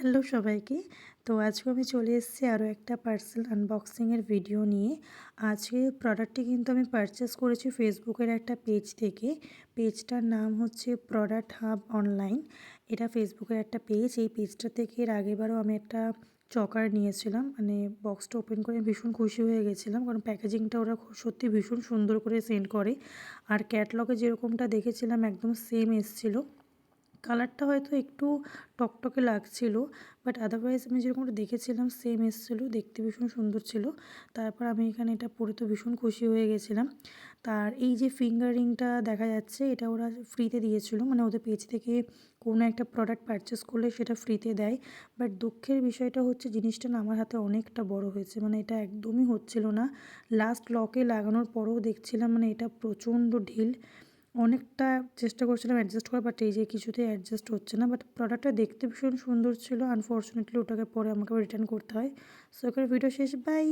Hello সবাইকে। তো আজকে আমি চলে এসেছি আরও একটা পার্সেল আনবক্সিংয়ের ভিডিও নিয়ে। আজকে প্রোডাক্টটি কিন্তু আমি পারচেস করেছি ফেসবুকের একটা পেজ থেকে। পেজটার নাম হচ্ছে প্রোডাক্ট হাব অনলাইন। এটা ফেসবুকের একটা পেজ। এই পেজটা থেকে এর আগেরবারও আমি একটা চকার নিয়েছিলাম। মানে বক্সটা ওপেন করে ভীষণ খুশি হয়ে গেছিলাম, কারণ প্যাকেজিংটা ওরা সত্যি ভীষণ সুন্দর করে সেন্ড করে। আর ক্যাটলগে যেরকমটা দেখেছিলাম একদম সেম এসেছিলো। কালারটা হয়তো একটু টকটকে লাগছিল, বাট আদারওয়াইজ আমি যেরকমটা দেখেছিলাম সেম এসেছিলো, দেখতে ভীষণ সুন্দর ছিল। তারপর আমি এখানে এটা পরে তো ভীষণ খুশি হয়ে গেছিলাম। তার এই যে ফিঙ্গার রিংটা দেখা যাচ্ছে, এটা ওরা ফ্রিতে দিয়েছিল, মানে ওদের পেজ থেকে কোনো একটা প্রোডাক্ট পারচেস করলে সেটা ফ্রিতে দেয়। বাট দুঃখের বিষয়টা হচ্ছে জিনিসটা না আমার হাতে অনেকটা বড় হয়েছে, মানে এটা একদমই হচ্ছিল না। লাস্ট লকে লাগানোর পরেও দেখছিলাম মানে এটা প্রচণ্ড ঢিল। অনেকটা চেষ্টা করছিলাম অ্যাডজাস্ট করার, বাট এই যে কিছুতেই অ্যাডজাস্ট হচ্ছে না। বাট প্রোডাক্টটা দেখতে ভীষণ সুন্দর ছিল। আনফর্চুনেটলি ওটাকে পরে আমাকে রিটার্ন করতে হয়। সো এখানে ভিডিও শেষ, বাই।